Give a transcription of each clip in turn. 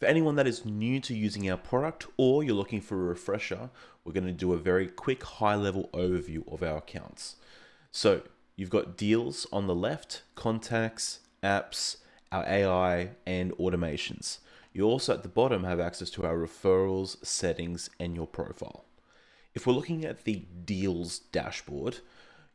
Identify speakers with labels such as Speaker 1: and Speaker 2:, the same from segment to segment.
Speaker 1: For anyone that is new to using our product or you're looking for a refresher, we're going to do a very quick high-level overview of our accounts. So you've got deals on the left, contacts, apps, our AI, and automations. You also at the bottom have access to our referrals, settings, and your profile. If we're looking at the deals dashboard,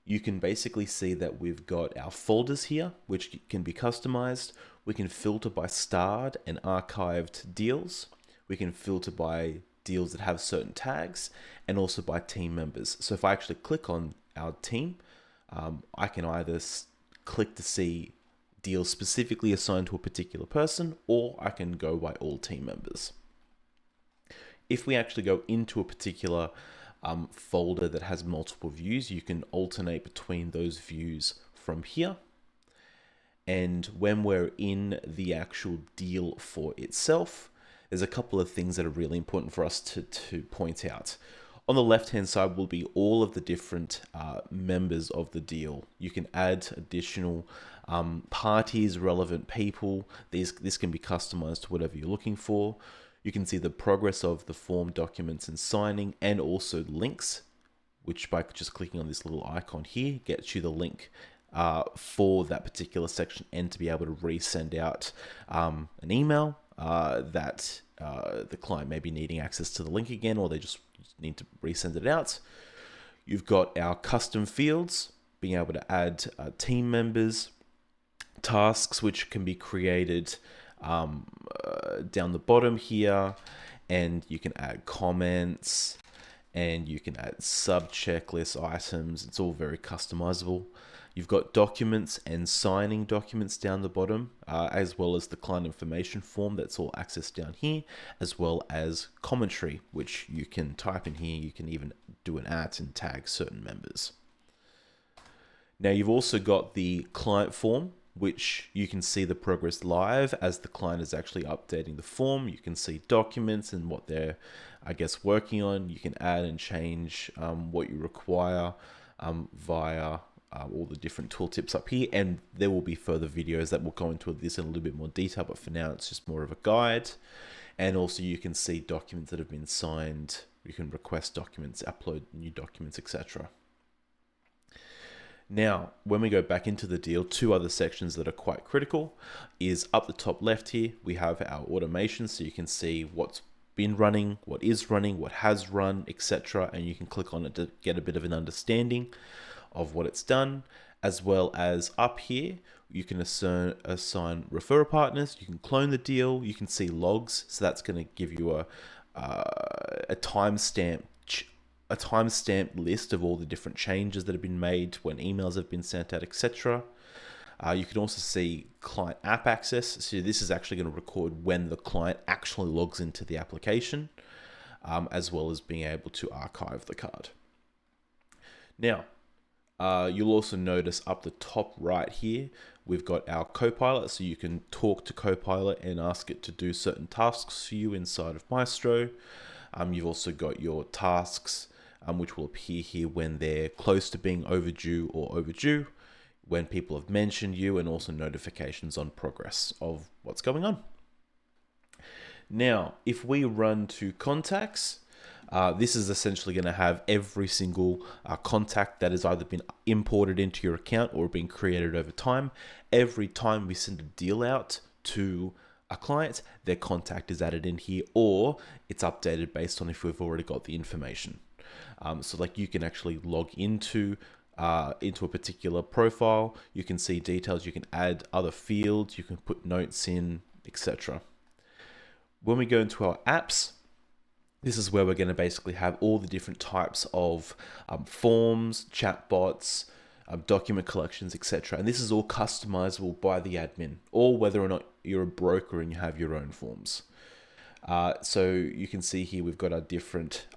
Speaker 1: you can basically see that we've got our folders here, which can be customized. We can filter by starred and archived deals. We can filter by deals that have certain tags and also by team members. So if I actually click on our team, I can either click to see deals specifically assigned to a particular person, or I can go by all team members. If we actually go into a particular folder that has multiple views, you can alternate between those views from here. And when we're in the actual deal for itself, there's a couple of things that are really important for us to point out. On the left-hand side will be all of the different members of the deal. You can add additional parties, relevant people. This can be customized to whatever you're looking for. You can see the progress of the form, documents, and signing, and also links, which by just clicking on this little icon here gets you the link for that particular section, and to be able to resend out an email that the client may be needing access to the link again, or they just need to resend it out. You've got our custom fields, being able to add team members, tasks which can be created down the bottom here, and you can add comments and you can add sub checklist items. It's all very customizable. You've got documents and signing documents down the bottom, as well as the client information form that's all accessed down here, as well as commentary, which you can type in here. You can even do an @ and tag certain members. Now you've also got the client form, which you can see the progress live as the client is actually updating the form. You can see documents and what they're, working on. You can add and change what you require via all the different tooltips up here, and there will be further videos that will go into this in a little bit more detail, but for now it's just more of a guide. And also you can see documents that have been signed. You can request documents, upload new documents, etc. Now, when we go back into the deal, two other sections that are quite critical is up the top left here, we have our automation, so you can see what's been running, what is running, what has run, etc. And you can click on it to get a bit of an understanding of what it's done, as well as up here, you can assign referral partners, you can clone the deal, you can see logs, so that's going to give you a timestamp list of all the different changes that have been made when emails have been sent out, etc. You can also see client app access. So this is actually going to record when the client actually logs into the application, as well as being able to archive the card. Now, you'll also notice up the top right here, we've got our Copilot. So you can talk to Copilot and ask it to do certain tasks for you inside of Mystro. You've also got your tasks, which will appear here when they're close to being overdue or overdue, when people have mentioned you, and also notifications on progress of what's going on. Now, if we run to contacts, this is essentially going to have every single contact that has either been imported into your account or been created over time. Every time we send a deal out to a client, their contact is added in here, or it's updated based on if we've already got the information. So like you can actually log into a particular profile, you can see details, you can add other fields, you can put notes in, etc. When we go into our apps, this is where we're going to basically have all the different types of forms, chatbots, document collections, etc. And this is all customizable by the admin, or whether or not you're a broker and you have your own forms. So you can see here we've got our different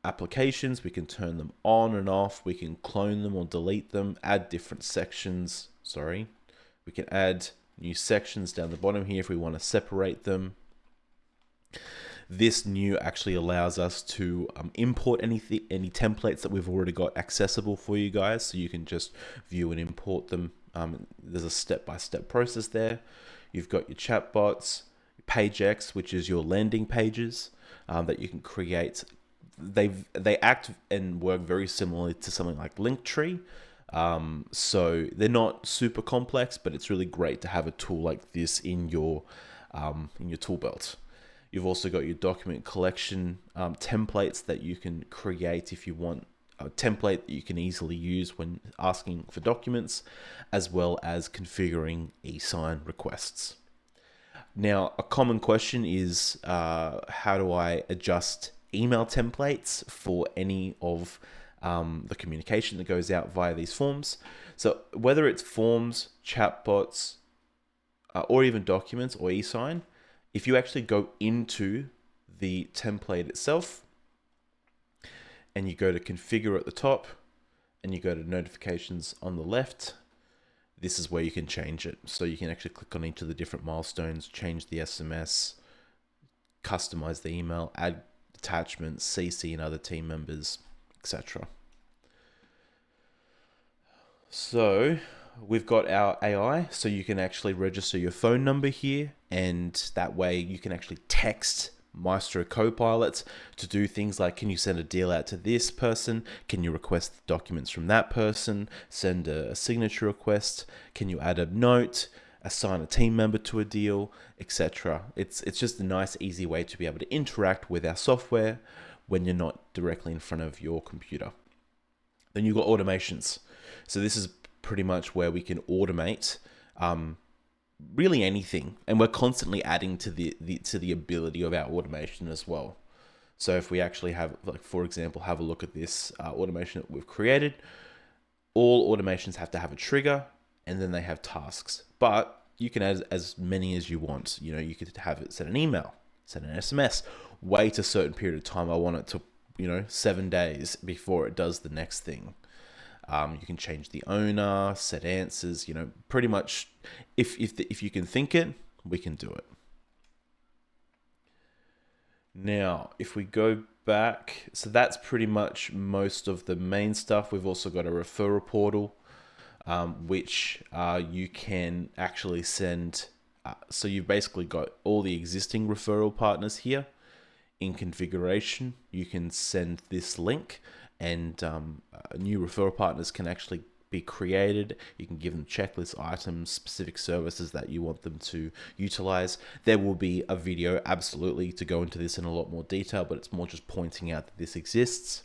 Speaker 1: applications. We can turn them on and off. We can clone them or delete them, add different sections. We can add new sections down the bottom here if we want to separate them. This new actually allows us to import any templates that we've already got accessible for you guys, so you can just view and import them. There's a step-by-step process there. You've got your chatbots, PageX, which is your landing pages that you can create. They act and work very similarly to something like Linktree. So they're not super complex, but it's really great to have a tool like this in your tool belt. You've also got your document collection templates that you can create if you want a template that you can easily use when asking for documents, as well as configuring e-sign requests. Now, a common question is how do I adjust email templates for any of the communication that goes out via these forms? So whether it's forms, chatbots, or even documents or e-sign, if you actually go into the template itself and you go to configure at the top and you go to notifications on the left, this is where you can change it. So you can actually click on each of the different milestones, change the SMS, customize the email, add attachments, CC and other team members, etc. So we've got our AI, so you can actually register your phone number here, and that way you can actually text Mystro Copilot to do things like, can you send a deal out to this person? Can you request documents from that person? Send a signature request? Can you add a note? Assign a team member to a deal, etc. It's just a nice, easy way to be able to interact with our software when you're not directly in front of your computer. Then you've got automations. So this is pretty much where we can automate really anything, and we're constantly adding to the ability of our automation as well. So if we actually have, like, for example, have a look at this automation that we've created. All automations have to have a trigger, and then they have tasks, but you can add as many as you want. You know, you could have it send an email, send an SMS, wait a certain period of time. I want it to, 7 days before it does the next thing. You can change the owner, set answers, pretty much if you can think it, we can do it. Now, if we go back, so that's pretty much most of the main stuff. We've also got a referral portal, which you can actually send. So you've basically got all the existing referral partners here. In configuration, you can send this link, and new referral partners can actually be created. You can give them checklist items, specific services that you want them to utilize. There will be a video absolutely to go into this in a lot more detail, but it's more just pointing out that this exists.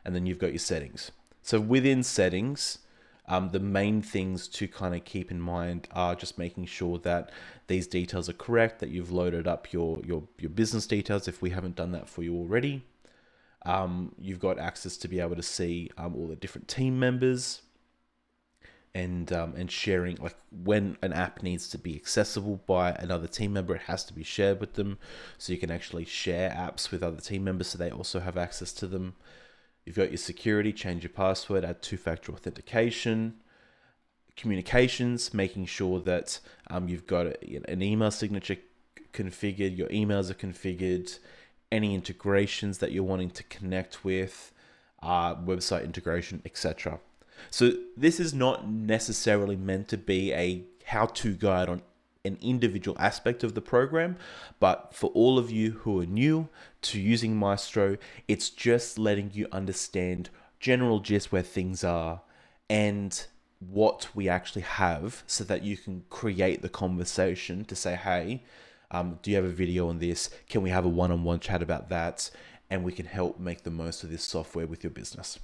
Speaker 1: And then you've got your settings. So within settings, the main things to kind of keep in mind are just making sure that these details are correct, that you've loaded up your business details if we haven't done that for you already. You've got access to be able to see all the different team members, and sharing, like when an app needs to be accessible by another team member, it has to be shared with them. So you can actually share apps with other team members so they also have access to them. You've got your security, change your password, add two-factor authentication, communications, making sure that you've got an email signature configured, your emails are configured, any integrations that you're wanting to connect with, website integration, etc. So this is not necessarily meant to be a how-to guide on an individual aspect of the program, but for all of you who are new to using Mystro, it's just letting you understand general gist where things are and what we actually have, so that you can create the conversation to say, hey, do you have a video on this? Can we have a one-on-one chat about that? And we can help make the most of this software with your business.